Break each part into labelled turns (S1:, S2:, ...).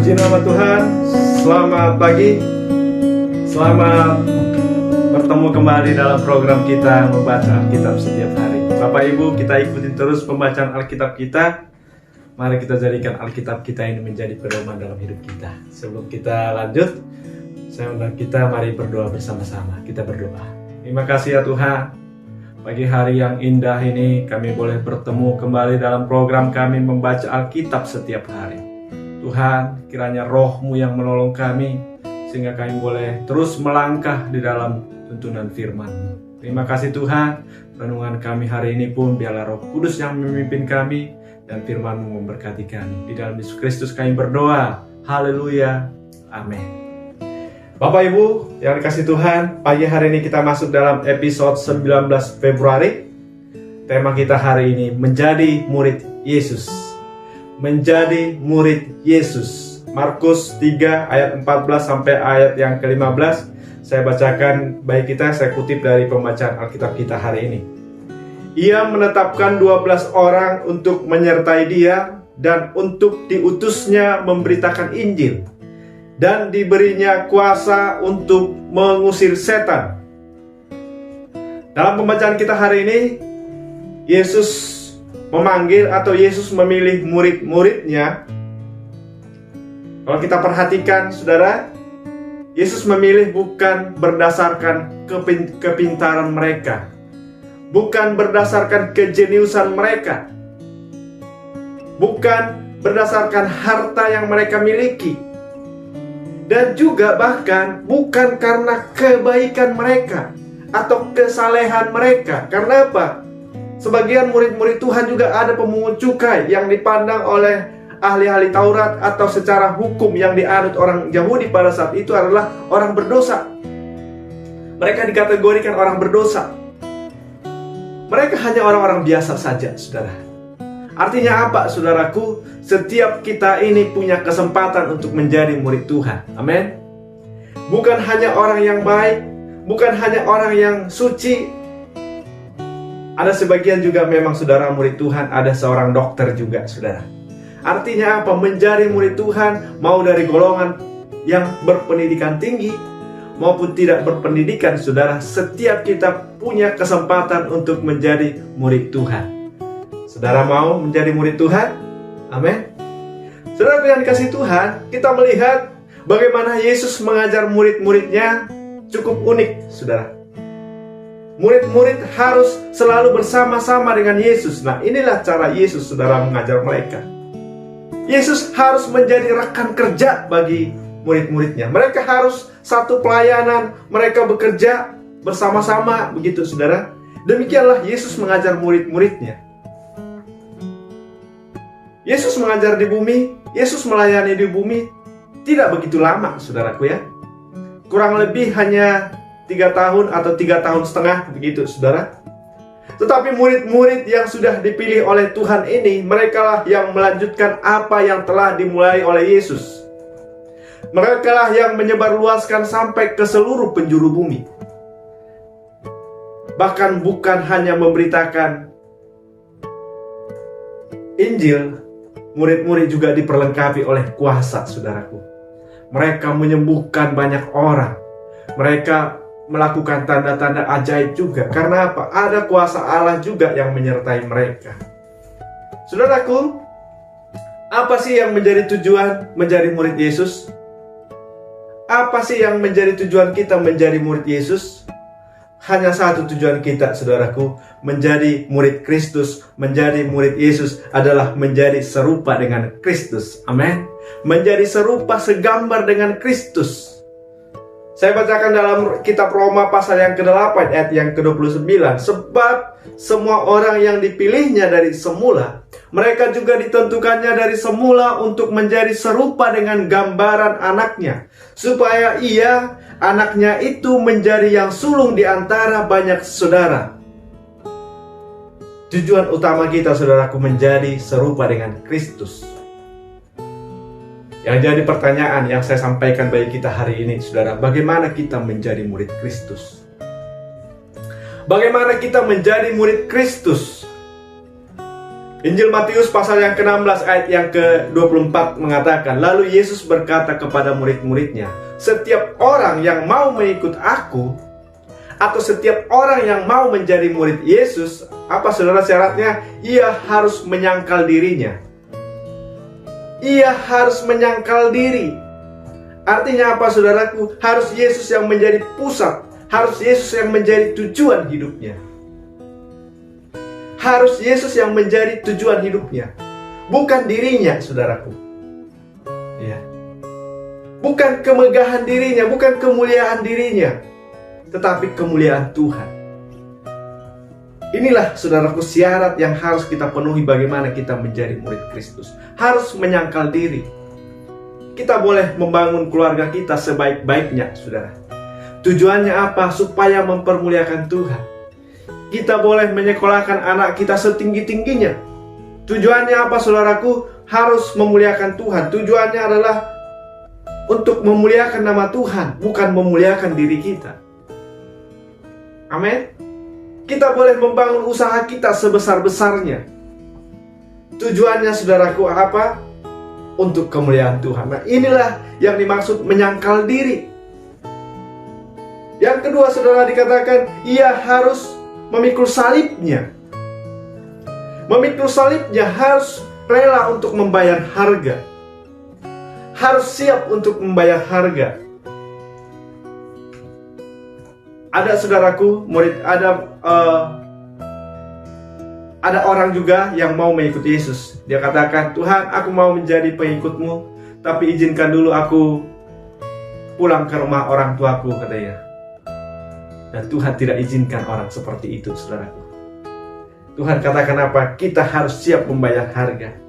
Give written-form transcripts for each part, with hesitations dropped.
S1: Puji nama Tuhan. Selamat pagi. Selamat bertemu kembali dalam program kita membaca Alkitab setiap hari. Bapak Ibu, kita ikutin terus pembacaan Alkitab kita. Mari kita jadikan Alkitab kita ini menjadi pedoman dalam hidup kita. Sebelum kita lanjut, saya undang kita mari berdoa bersama-sama. Kita berdoa. Terima kasih ya Tuhan. Pagi hari yang indah ini kami boleh bertemu kembali dalam program kami membaca Alkitab setiap hari. Tuhan, kiranya Roh-Mu yang menolong kami sehingga kami boleh terus melangkah di dalam tuntunan firman-Mu. Terima kasih Tuhan. Renungan kami hari ini pun biarlah Roh Kudus yang memimpin kami dan firman-Mu memberkati kami. Di dalam Yesus Kristus kami berdoa. Haleluya. Amin. Bapak Ibu yang dikasih Tuhan, pagi hari ini kita masuk dalam episode 19 Februari. Tema kita hari ini menjadi murid Yesus. Menjadi murid Yesus. Markus 3 ayat 14 sampai ayat yang ke-15. Saya bacakan baik kita, saya kutip dari pembacaan Alkitab kita hari ini. Ia menetapkan 12 orang untuk menyertai dia dan untuk diutusnya memberitakan Injil. Dan diberinya kuasa untuk mengusir setan. Dalam pembacaan kita hari ini, Yesus memanggil atau Yesus memilih murid-muridnya. Kalau kita perhatikan saudara, Yesus memilih bukan berdasarkan kepintaran mereka, bukan berdasarkan kejeniusan mereka, bukan berdasarkan harta yang mereka miliki, dan juga bahkan bukan karena kebaikan mereka atau kesalehan mereka. Karena apa? Sebagian murid-murid Tuhan juga ada pemungut cukai yang dipandang oleh ahli-ahli Taurat atau secara hukum yang dianut orang Yahudi pada saat itu adalah orang berdosa. Mereka dikategorikan orang berdosa. Mereka hanya orang-orang biasa saja, saudara. Artinya apa, saudaraku? Setiap kita ini punya kesempatan untuk menjadi murid Tuhan. Amin. Bukan hanya orang yang baik, bukan hanya orang yang suci. Ada sebagian juga memang saudara murid Tuhan, ada seorang dokter juga saudara. Artinya apa? Menjadi murid Tuhan mau dari golongan yang berpendidikan tinggi maupun tidak berpendidikan saudara, setiap kita punya kesempatan untuk menjadi murid Tuhan. Saudara mau menjadi murid Tuhan? Amin. Saudara yang dikasih Tuhan, kita melihat bagaimana Yesus mengajar murid-muridnya cukup unik saudara. Murid-murid harus selalu bersama-sama dengan Yesus. Nah, inilah cara Yesus, saudara, mengajar mereka. Yesus harus menjadi rekan kerja bagi murid-muridnya. Mereka harus satu pelayanan, mereka bekerja bersama-sama, begitu, saudara. Demikianlah Yesus mengajar murid-muridnya. Yesus mengajar di bumi, Yesus melayani di bumi tidak begitu lama, saudaraku ya. Kurang lebih hanya 3 tahun atau 3 tahun setengah begitu saudara. Tetapi murid-murid yang sudah dipilih oleh Tuhan ini, merekalah yang melanjutkan apa yang telah dimulai oleh Yesus. Merekalah yang menyebarluaskan sampai ke seluruh penjuru bumi. Bahkan bukan hanya memberitakan Injil, murid-murid juga diperlengkapi oleh kuasa saudaraku. Mereka menyembuhkan banyak orang. Mereka melakukan tanda-tanda ajaib juga. Karena apa? Ada kuasa Allah juga yang menyertai mereka. Saudaraku, apa sih yang menjadi tujuan menjadi murid Yesus? Apa sih yang menjadi tujuan kita menjadi murid Yesus? Hanya satu tujuan kita, saudaraku, menjadi murid Kristus. Menjadi murid Yesus adalah menjadi serupa dengan Kristus. Amin. Menjadi serupa segambar dengan Kristus. Saya bacakan dalam kitab Roma pasal yang ke-8 ayat yang ke-29. Sebab semua orang yang dipilihnya dari semula, mereka juga ditentukannya dari semula untuk menjadi serupa dengan gambaran anaknya, supaya ia, anaknya itu, menjadi yang sulung di antara banyak saudara. Tujuan utama kita, saudaraku, menjadi serupa dengan Kristus. Yang jadi pertanyaan yang saya sampaikan bagi kita hari ini, saudara, bagaimana kita menjadi murid Kristus? Bagaimana kita menjadi murid Kristus? Injil Matius pasal yang ke-16 ayat yang ke-24 mengatakan, lalu Yesus berkata kepada murid-muridnya, setiap orang yang mau mengikut aku, atau setiap orang yang mau menjadi murid Yesus, apa saudara syaratnya? Ia harus menyangkal dirinya. Ia harus menyangkal diri. Artinya apa saudaraku? Harus Yesus yang menjadi pusat, harus Yesus yang menjadi tujuan hidupnya. Harus Yesus yang menjadi tujuan hidupnya, bukan dirinya, saudaraku. Ya. Bukan kemegahan dirinya, bukan kemuliaan dirinya, tetapi kemuliaan Tuhan. Inilah, saudaraku, syarat yang harus kita penuhi bagaimana kita menjadi murid Kristus. Harus menyangkal diri. Kita boleh membangun keluarga kita sebaik-baiknya, saudara. Tujuannya apa? Supaya mempermuliakan Tuhan. Kita boleh menyekolahkan anak kita setinggi-tingginya. Tujuannya apa, saudaraku? Harus memuliakan Tuhan. Tujuannya adalah untuk memuliakan nama Tuhan, bukan memuliakan diri kita. Amin. Kita boleh membangun usaha kita sebesar-besarnya. Tujuannya, saudaraku, apa? Untuk kemuliaan Tuhan. Nah, inilah yang dimaksud menyangkal diri. Yang kedua, saudara, dikatakan ia harus memikul salibnya. Memikul salibnya harus rela untuk membayar harga. Harus siap untuk membayar harga. Ada, saudaraku, ada orang juga yang mau mengikuti Yesus. Dia katakan, Tuhan, aku mau menjadi pengikutmu, tapi izinkan dulu aku pulang ke rumah orang tuaku, katanya. Dan Tuhan tidak izinkan orang seperti itu, saudaraku. Tuhan katakan apa? Kita harus siap membayar harga.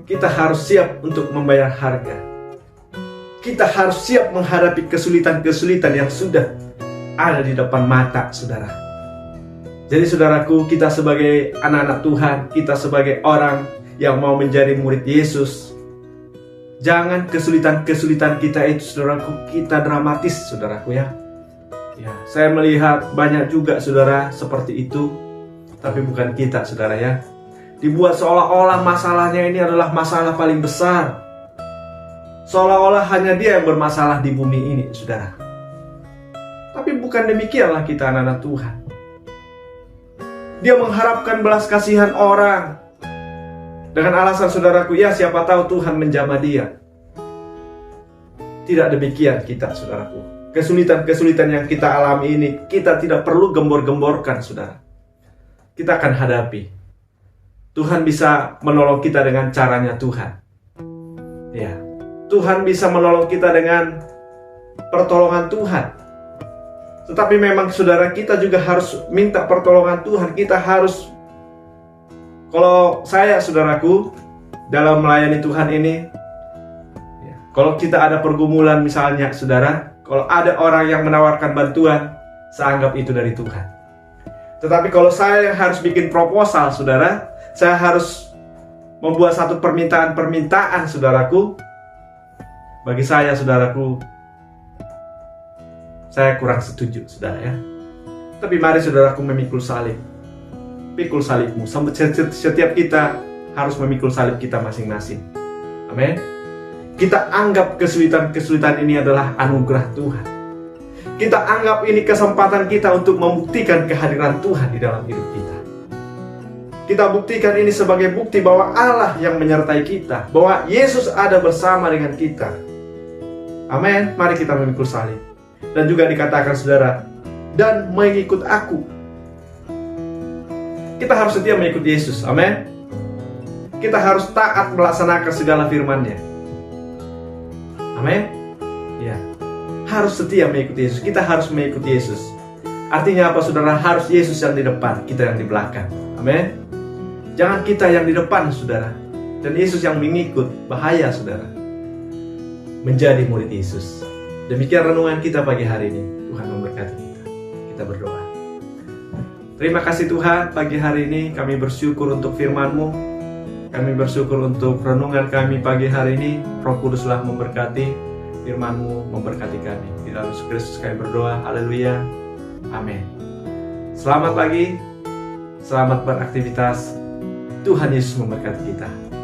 S1: Kita harus siap untuk membayar harga. Kita harus siap menghadapi kesulitan-kesulitan yang sudah ada di depan mata, saudara. Jadi, saudaraku, kita sebagai anak-anak Tuhan, kita sebagai orang yang mau menjadi murid Yesus, jangan kesulitan-kesulitan kita itu, saudaraku, kita dramatis, saudaraku, ya. Ya, saya melihat banyak juga, saudara, seperti itu. Tapi bukan kita, saudara, ya. Dibuat seolah-olah masalahnya ini adalah masalah paling besar. Seolah-olah hanya dia yang bermasalah di bumi ini, saudara. Tapi bukan demikianlah kita anak-anak Tuhan. Dia mengharapkan belas kasihan orang. Dengan alasan, saudaraku, ya siapa tahu Tuhan menjamah dia. Tidak demikian kita, saudaraku. Kesulitan-kesulitan yang kita alami ini, kita tidak perlu gembor-gemborkan, saudara. Kita akan hadapi. Tuhan bisa menolong kita dengan caranya Tuhan. Ya, Tuhan bisa menolong kita dengan pertolongan Tuhan. Tetapi memang, saudara, kita juga harus minta pertolongan Tuhan. Kita harus, kalau saya, saudaraku, dalam melayani Tuhan ini, ya, kalau kita ada pergumulan misalnya, saudara, kalau ada orang yang menawarkan bantuan, saya anggap itu dari Tuhan. Tetapi kalau saya harus bikin proposal, saudara, saya harus membuat satu permintaan-permintaan, saudaraku. Bagi saya, saudaraku, saya kurang setuju, saudara, ya. Tapi mari, saudaraku, memikul salib. Pikul salibmu. Setiap kita harus memikul salib kita masing-masing. Amin. Kita anggap kesulitan-kesulitan ini adalah anugerah Tuhan. Kita anggap ini kesempatan kita untuk membuktikan kehadiran Tuhan di dalam hidup kita. Kita buktikan ini sebagai bukti bahwa Allah yang menyertai kita, bahwa Yesus ada bersama dengan kita. Amin. Mari kita memikul salib. Dan juga dikatakan, saudara, dan mengikut aku. Kita harus setia mengikuti Yesus. Amin. Kita harus taat melaksanakan segala firman-Nya. Amin. Ya. Harus setia mengikuti Yesus. Kita harus mengikuti Yesus. Artinya apa, saudara? Harus Yesus yang di depan, kita yang di belakang. Amin. Jangan kita yang di depan, saudara, dan Yesus yang mengikut. Bahaya, saudara. Menjadi murid Yesus. Demikian renungan kita pagi hari ini. Tuhan memberkati kita. Kita berdoa. Terima kasih Tuhan, pagi hari ini kami bersyukur untuk firman-Mu. Kami bersyukur untuk renungan kami pagi hari ini. Roh Kuduslah memberkati, firman-Mu memberkati kami. Di dalam Yesus Kristus kami berdoa. Haleluya. Amin. Selamat pagi, selamat beraktivitas. Tuhan Yesus memberkati kita.